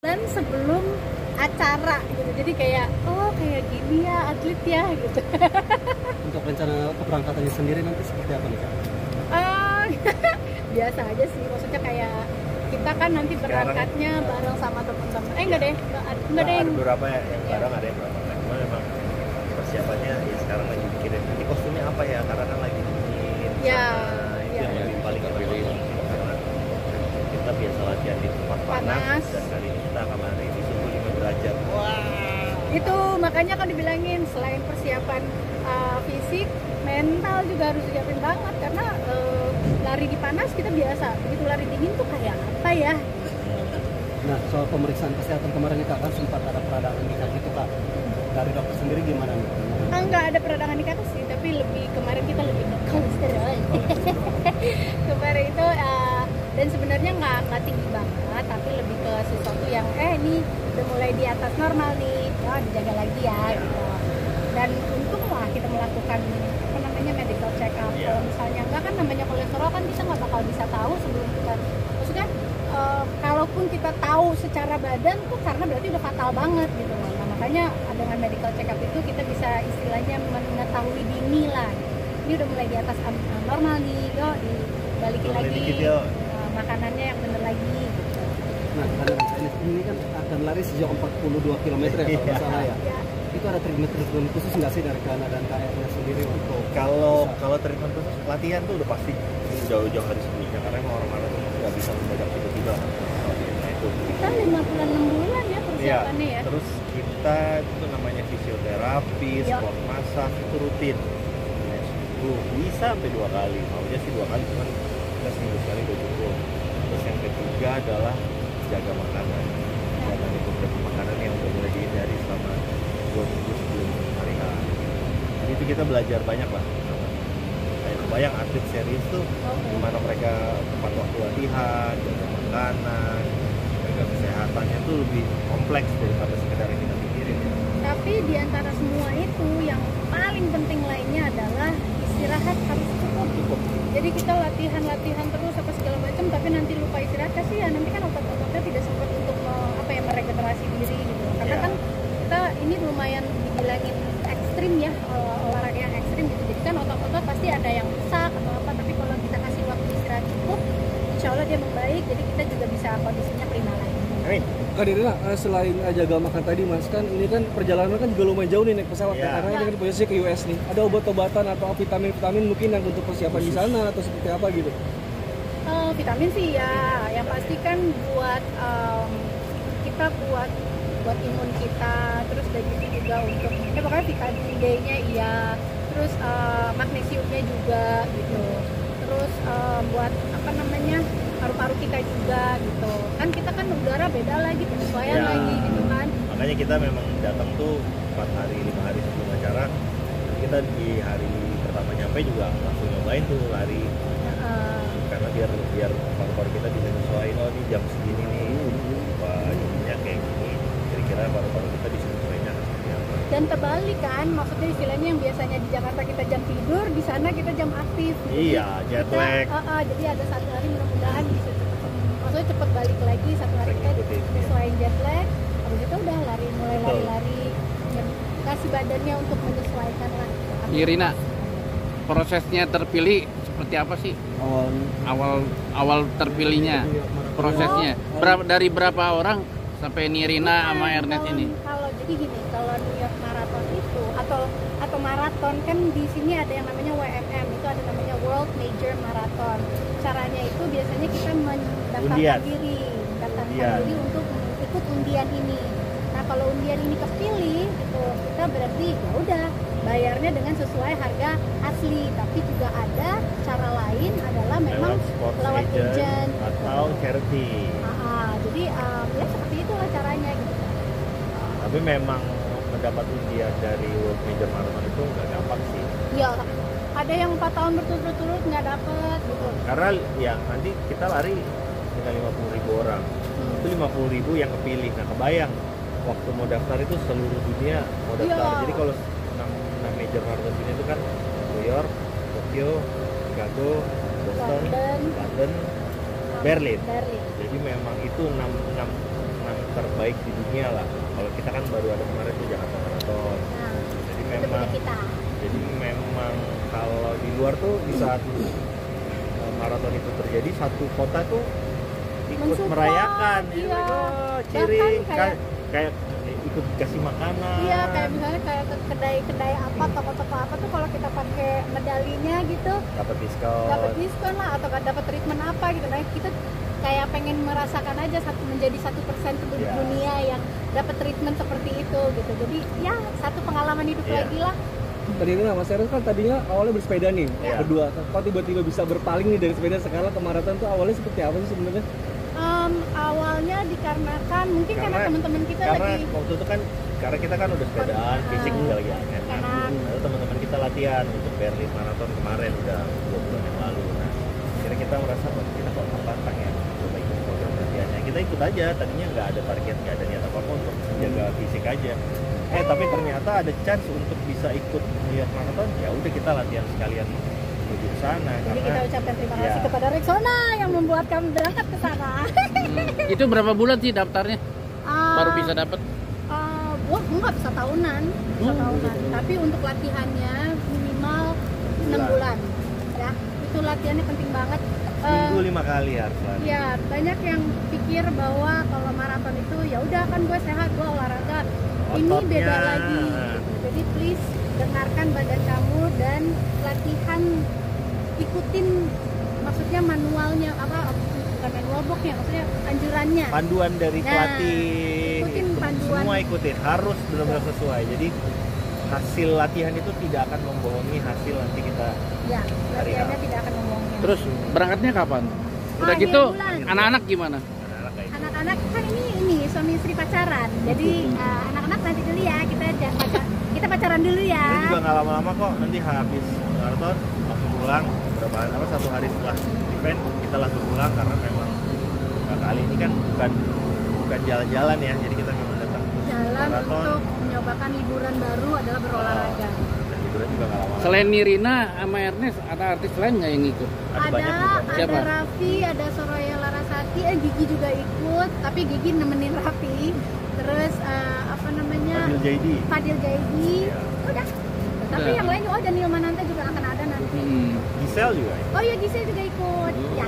Dan sebelum acara gitu, jadi kayak kayak gini ya atlet ya gitu. Untuk rencana keberangkatannya sendiri nanti seperti apa nih Kak? Biasa aja sih, maksudnya kayak kita kan nanti berangkatnya bareng sama teman-teman. Enggak deh, enggak deh. Ada beberapa yang bareng, ada yang bareng. Cuma memang persiapannya ya sekarang lagi mikirin nanti kostumnya apa ya, karena kan lagi dingin. Ya, itu yang lebih paling terpilih karena kita biasa latihan di tempat panas dan kali ini kita akan lari di suhu 5 derajat. Wah. Itu makanya kan dibilangin selain persiapan fisik, mental juga harus siapin banget karena lari di panas kita biasa, begitu lari dingin tuh kayak apa ya? Nah, soal pemeriksaan kesehatan kemarin Kak, kan sempat ada peradangan di kaki itu Kak. Dari dokter sendiri gimana nih? Nggak ada peradangan di kaki sih, tapi kemarin kita lebih ke kolesterol. Kemarin itu dan sebenarnya nggak tinggi banget, tapi lebih ke sesuatu yang ini udah mulai di atas normal nih, dijaga lagi ya gitu. Dan untung lah kita melakukan medical check up. Kalau misalnya enggak kan namanya kolesterol kan kita nggak bakal bisa tahu sebelum kita, maksudnya kalaupun kita tahu secara badan tuh karena berarti udah fatal banget gitu. Nah, makanya dengan medical check up itu kita bisa istilahnya mengetahui dini lah. Ini udah mulai di atas normal nih, dibalikin lagi makanannya yang bener lagi gitu. Nah, karena ini kan akan lari sejauh 42 km ya kalau nggak salah ya. Itu ada treatment khusus nggak sih dari Kana dan KR-nya sendiri untuk kalau treatment khusus latihan tuh udah pasti jauh-jauh hari sebelumnya karena emang orang mana tuh nggak bisa mendadak tiba-tiba. Nah itu kita 5 bulan ya persiapannya ya. Terus kita itu namanya fisioterapi, sport massage itu rutin. Nah, seminggu bisa sampai 2 kali. Maunya sih 2 kali, cuman kita seminggu sekali udah cukup. Terus yang ketiga adalah jaga makanan. Karena itu beberapa makanan yang udah mulai dihindari selama 2 minggu sebelum hari H. Jadi itu kita belajar banyak lah. Kayak kebayang atlet serius tuh gimana mereka tepat waktu latihan, jaga makanan, jaga kesehatannya tuh lebih kompleks daripada sekedar yang kita pikirin. Tapi di antara semua itu yang paling penting lainnya adalah istirahat harus cukup. Jadi kita latihan terus apa segala macam, tapi nanti lupa istirahat kasihan. Nanti kan otot-ototnya tidak sempat untuk meregenerasi diri gitu. Karena kan kita ini lumayan dibilangin ekstrim ya, olahraga yang ekstrim gitu. Jadi kan otot-otot pasti ada yang rusak atau apa, tapi kalau kita kasih waktu istirahat cukup, insya Allah dia membaik. Jadi kita juga bisa kondisinya prima lagi. Amin. Kak Dirina, selain jaga makan tadi Mas, kan ini kan perjalanan kan juga lumayan jauh nih naik pesawat karena ini kan posisi ke US nih. Ada obat-obatan atau vitamin-vitamin mungkin yang untuk persiapan di sana atau seperti apa gitu? Vitamin sih ya, yang pasti kan buat kita buat imun kita, terus dari itu juga untuk pokoknya vitamin D-nya iya, terus magnesiumnya juga gitu, terus buat paru-paru kita juga gitu kan, kita kan udara beda lagi, penyesuaian lagi gitu kan. Makanya kita memang datang tuh 4 hari 5 hari sebelum acara. Kita di hari pertama nyampe juga langsung nyobain tuh lari karena biar paru-paru kita bisa nyesuaiin, oh ini jam segini nih wah jadinya kayak gini, kira-kira paru-paru kita bisa nyesuainya seperti apa. Dan terbalik kan, maksudnya istilahnya yang biasanya di Jakarta kita jam tidur, di sana kita jam aktif. Iya, jet lag. Jadi ada 1 hari mudah-mudahan bisa maksudnya cepet balik lagi, 1 hari kita sesuaiin jet lag, habis itu udah mulai lari-lari, kasih badannya untuk menyesuaikan lah. Irina, prosesnya terpilih seperti apa sih? Awal terpilihnya, prosesnya. Dari berapa orang sampai Nirina sama Ernest ini? Jadi gini, kalau New York Marathon itu atau maraton kan di sini ada yang namanya WMM, itu ada namanya World Major Marathon. Caranya itu biasanya kita mendaftarkan diri untuk ikut undian ini. Nah kalau undian ini kepilih, gitu, kita berarti ya udah bayarnya dengan sesuai harga asli. Tapi juga ada cara lain adalah memang lewat agent atau charity. Jadi ya seperti itulah caranya gitu. Tapi memang mendapat undian dari World Major Marathon itu nggak gampang sih. Iya, ada yang 4 tahun berturut-turut nggak dapet gitu. Karena ya nanti kita lari dengan 50.000 orang. Itu 50.000 yang kepilih. Nah kebayang waktu mau daftar itu seluruh dunia mau daftar. Jadi kalau 6 major marathon ini itu kan New York, Tokyo, Chicago, Boston, London, Berlin. Jadi memang itu 6 terbaik terbaik di dunia lah. Kalau kita kan baru ada kemarin tuh Jakarta Marathon. Nah, Jadi itu memang punya kita. Kalau di luar tuh di saat maraton itu terjadi, satu kota tuh ikut Mensupport, merayakan. iya. Oh, ciring Bahkan kayak ikut kasih makanan. Iya, kayak misalnya kayak ke kedai-kedai apa, toko-toko apa tuh kalau kita pakai medalinya gitu Dapat diskon lah, atau dapat treatment apa gitu. Nah, kita kayak pengen merasakan aja menjadi 1% penduduk Iya. dunia yang dapat treatment seperti itu gitu. Jadi ya satu pengalaman hidup Iya. lagi lah. Tadi ini Mas Ernest kan tadinya awalnya bersepeda nih, Iya. berdua. Kok tiba-tiba bisa berpaling nih dari sepeda sekarang ke maraton tuh awalnya seperti apa sih sebenarnya? Awalnya dikarenakan mungkin karena teman-teman kita karena lagi waktu itu kan karena kita kan udah sepedaan, fisik juga lagi anget kan. Enak. Lalu teman-teman kita latihan untuk Berlin Marathon kemarin udah 2 bulan yang lalu. Nah, akhirnya kita merasa kita kok tertantang ya coba ikut program latihannya. Kita ikut aja, tadinya nggak ada target, nggak ada niat apa-apa untuk menjaga fisik aja. Tapi ternyata ada chance untuk bisa ikut New York Marathon, ya udah kita latihan sekalian menuju ke sana. Jadi kita ucapkan terima kasih Ya. kepada Rexona yang membuat kami berangkat ke sana. Itu berapa bulan sih daftarnya baru bisa dapat? Wah, enggak bisa tahunan, Tapi untuk latihannya minimal 6 bulan. Ya, itu latihannya penting banget. Minggu 5 kali harus lari. Ya, banyak yang pikir bahwa kalau maraton itu ya udah kan gue sehat, gue olahraga. Ini Ototnya. beda lagi. Jadi please dengarkan badan kamu dan latihan, ikutin maksudnya manualnya apa, bukan manual booknya, maksudnya anjurannya. Panduan dari Nah, pelatih ikutin panduan. semua ikutin, harus benar-benar sesuai. Jadi hasil latihan itu tidak akan membohongi hasil nanti kita. Ya, latihannya tidak akan ngomongin. Terus berangkatnya kapan? Udah Akhir gitu bulan. anak-anak gimana? Anak-anak kayak gitu. Anak-anak kan ini suami istri pacaran. Jadi anak-anak nanti dulu ya, kita pacaran dulu ya. Ini juga nggak lama-lama kok, nanti habis maraton langsung pulang. Berapa hari, 1 hari setelah event kita langsung pulang karena memang kali ini kan bukan jalan-jalan ya, jadi kita memang datang Jalan maraton. untuk mencobakan hiburan baru adalah berolahraga. Dan hiburan juga nggak lama. Selain Nirina sama Ernest, ada artis lain nggak yang ikut? Ada banyak juga. Ada Siapa? Raffi, ada Soraya Larasati, Gigi juga ikut, tapi Gigi nemenin Raffi. Terus apa namanya? Fadil Jaidi. Iya. Udah. Tapi Udah. yang lain, oh Daniel Mananta juga akan ada nanti. Gisel juga ya. Oh iya, Gisel juga ikut. Ya,